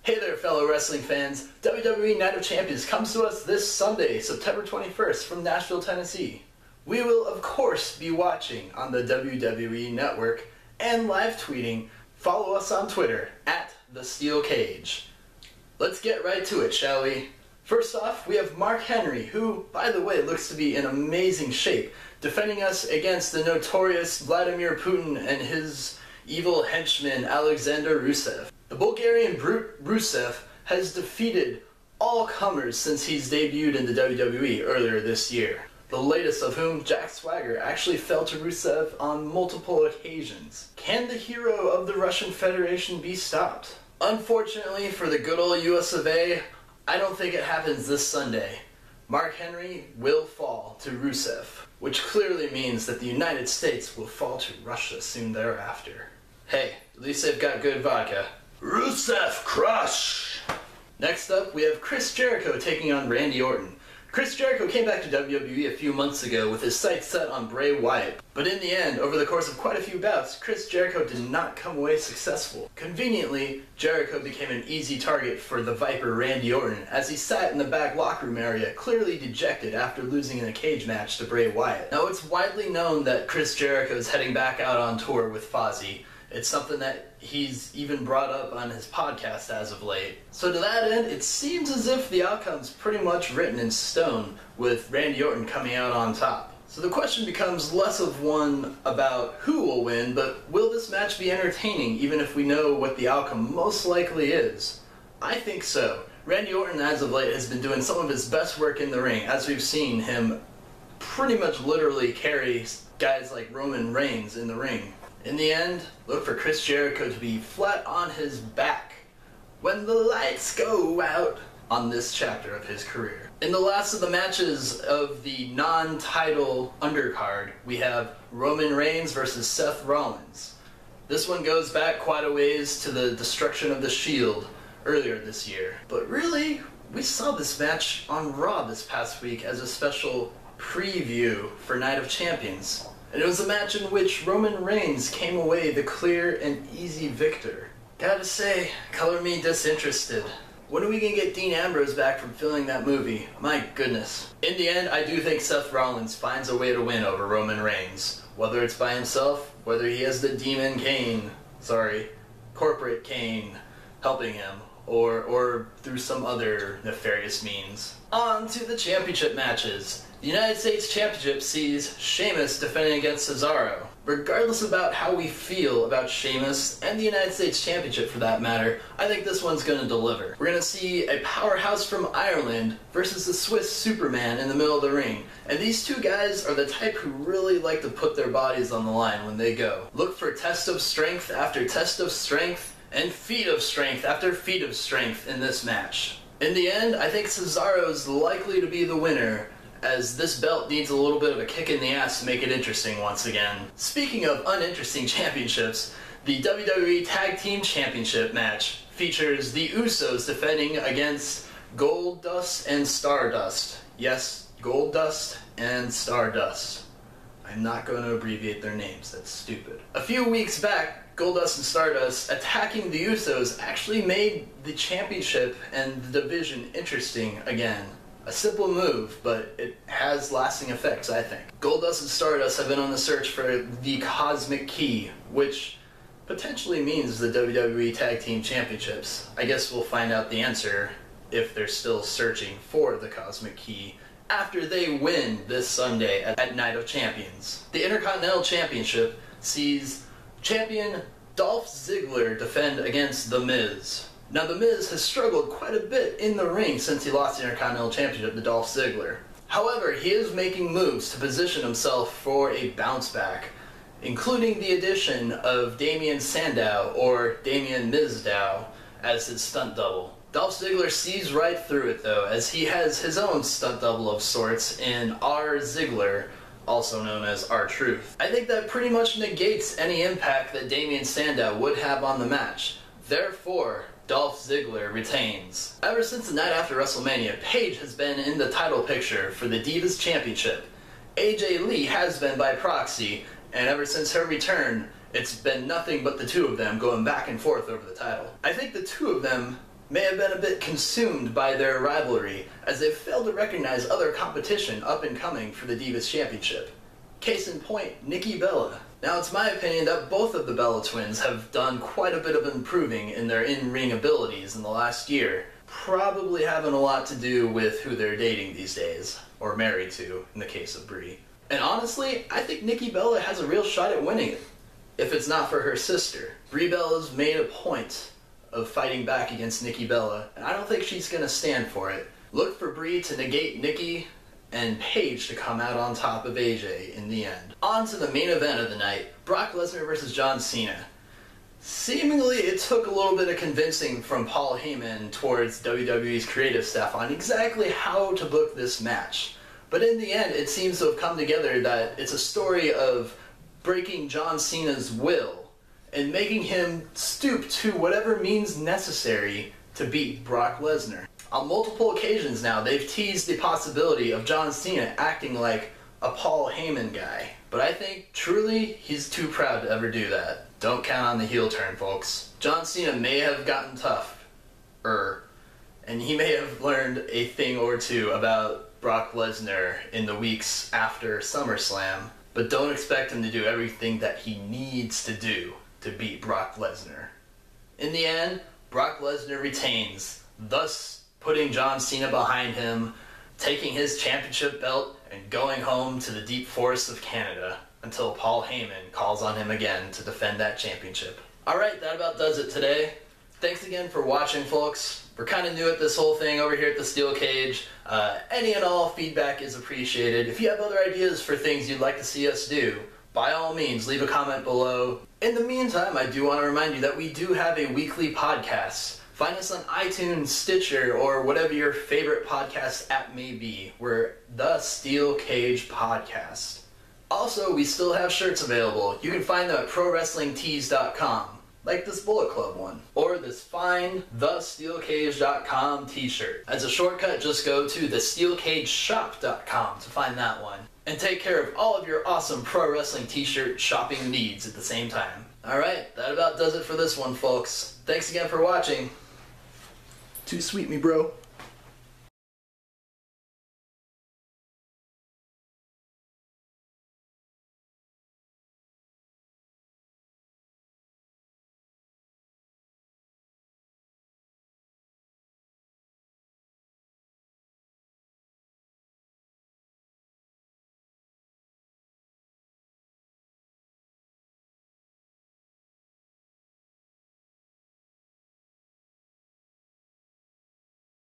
Hey there, fellow wrestling fans. WWE Night of Champions comes to us this Sunday, September 21st from Nashville, Tennessee. We will, of course, be watching on the WWE Network and live tweeting. Follow us on Twitter, @TheSteelCage. Let's get right to it, shall we? First off, we have Mark Henry, who, by the way, looks to be in amazing shape, defending us against the notorious Vladimir Putin and his evil henchman, Alexander Rusev. The Bulgarian brute Rusev has defeated all comers since he's debuted in the WWE earlier this year. The latest of whom, Jack Swagger, actually fell to Rusev on multiple occasions. Can the hero of the Russian Federation be stopped? Unfortunately for the good old US of A, I don't think it happens this Sunday. Mark Henry will fall to Rusev, which clearly means that the United States will fall to Russia soon thereafter. Hey, at least they've got good vodka. Rusev Crush! Next up, we have Chris Jericho taking on Randy Orton. Chris Jericho came back to WWE a few months ago with his sights set on Bray Wyatt. But in the end, over the course of quite a few bouts, Chris Jericho did not come away successful. Conveniently, Jericho became an easy target for the Viper Randy Orton as he sat in the back locker room area, clearly dejected after losing in a cage match to Bray Wyatt. Now, it's widely known that Chris Jericho is heading back out on tour with Fozzy. It's something that he's even brought up on his podcast as of late. So to that end, it seems as if the outcome's pretty much written in stone, with Randy Orton coming out on top. So the question becomes less of one about who will win, but will this match be entertaining even if we know what the outcome most likely is? I think so. Randy Orton as of late has been doing some of his best work in the ring, as we've seen him pretty much literally carry guys like Roman Reigns in the ring. In the end, look for Chris Jericho to be flat on his back when the lights go out on this chapter of his career. In the last of the matches of the non-title undercard, we have Roman Reigns versus Seth Rollins. This one goes back quite a ways to the destruction of the Shield earlier this year. But really, we saw this match on Raw this past week as a special preview for Night of Champions. And it was a match in which Roman Reigns came away the clear and easy victor. Gotta say, color me disinterested. When are we gonna get Dean Ambrose back from filming that movie? My goodness. In the end, I do think Seth Rollins finds a way to win over Roman Reigns. Whether it's by himself, whether he has the Demon Kane, Corporate Kane helping him, or through some other nefarious means. On to the championship matches. The United States Championship sees Sheamus defending against Cesaro. Regardless about how we feel about Sheamus, and the United States Championship for that matter, I think this one's going to deliver. We're going to see a powerhouse from Ireland versus the Swiss Superman in the middle of the ring. And these two guys are the type who really like to put their bodies on the line when they go. Look for test of strength after test of strength, and feat of strength after feat of strength in this match. In the end, I think Cesaro's likely to be the winner, as this belt needs a little bit of a kick in the ass to make it interesting once again. Speaking of uninteresting championships, the WWE Tag Team Championship match features the Usos defending against Goldust and Stardust. Yes, Goldust and Stardust. I'm not going to abbreviate their names, that's stupid. A few weeks back, Goldust and Stardust attacking the Usos actually made the championship and the division interesting again. A simple move, but it has lasting effects, I think. Goldust and Stardust have been on the search for the Cosmic Key, which potentially means the WWE Tag Team Championships. I guess we'll find out the answer if they're still searching for the Cosmic Key after they win this Sunday at Night of Champions. The Intercontinental Championship sees champion Dolph Ziggler defend against The Miz. Now, The Miz has struggled quite a bit in the ring since he lost the Intercontinental Championship to Dolph Ziggler. However, he is making moves to position himself for a bounce back, including the addition of Damien Sandow, or Damien Mizdow, as his stunt double. Dolph Ziggler sees right through it though, as he has his own stunt double of sorts in R. Ziggler, also known as R-Truth. I think that pretty much negates any impact that Damien Sandow would have on the match. Therefore, Dolph Ziggler retains. Ever since the night after WrestleMania, Paige has been in the title picture for the Divas Championship. AJ Lee has been by proxy, and ever since her return, it's been nothing but the two of them going back and forth over the title. I think the two of them may have been a bit consumed by their rivalry, as they've failed to recognize other competition up and coming for the Divas Championship. Case in point, Nikki Bella. Now, it's my opinion that both of the Bella twins have done quite a bit of improving in their in-ring abilities in the last year, probably having a lot to do with who they're dating these days, or married to, in the case of Brie. And honestly, I think Nikki Bella has a real shot at winning it, if it's not for her sister. Brie Bella's made a point of fighting back against Nikki Bella, and I don't think she's gonna stand for it. Look for Brie to negate Nikki, and Paige to come out on top of AJ in the end. On to the main event of the night, Brock Lesnar versus John Cena. Seemingly, it took a little bit of convincing from Paul Heyman towards WWE's creative staff on exactly how to book this match. But in the end, it seems to have come together that it's a story of breaking John Cena's will and making him stoop to whatever means necessary to beat Brock Lesnar. On multiple occasions now, they've teased the possibility of John Cena acting like a Paul Heyman guy. But I think, truly, he's too proud to ever do that. Don't count on the heel turn, folks. John Cena may have gotten tougher, and he may have learned a thing or two about Brock Lesnar in the weeks after SummerSlam, but don't expect him to do everything that he needs to do to beat Brock Lesnar. In the end, Brock Lesnar retains, thus putting John Cena behind him, taking his championship belt, and going home to the deep forests of Canada until Paul Heyman calls on him again to defend that championship. Alright, that about does it today. Thanks again for watching, folks. We're kind of new at this whole thing over here at the Steel Cage. Any and all feedback is appreciated. If you have other ideas for things you'd like to see us do, by all means, leave a comment below. In the meantime, I do want to remind you that we do have a weekly podcast. Find us on iTunes, Stitcher, or whatever your favorite podcast app may be. We're the Steel Cage Podcast. Also, we still have shirts available. You can find them at ProWrestlingTees.com, like this Bullet Club one, or this fine TheSteelCage.com t-shirt. As a shortcut, just go to TheSteelCageShop.com to find that one. And take care of all of your awesome pro wrestling t-shirt shopping needs at the same time. Alright, that about does it for this one, folks. Thanks again for watching. Too sweet, me bro.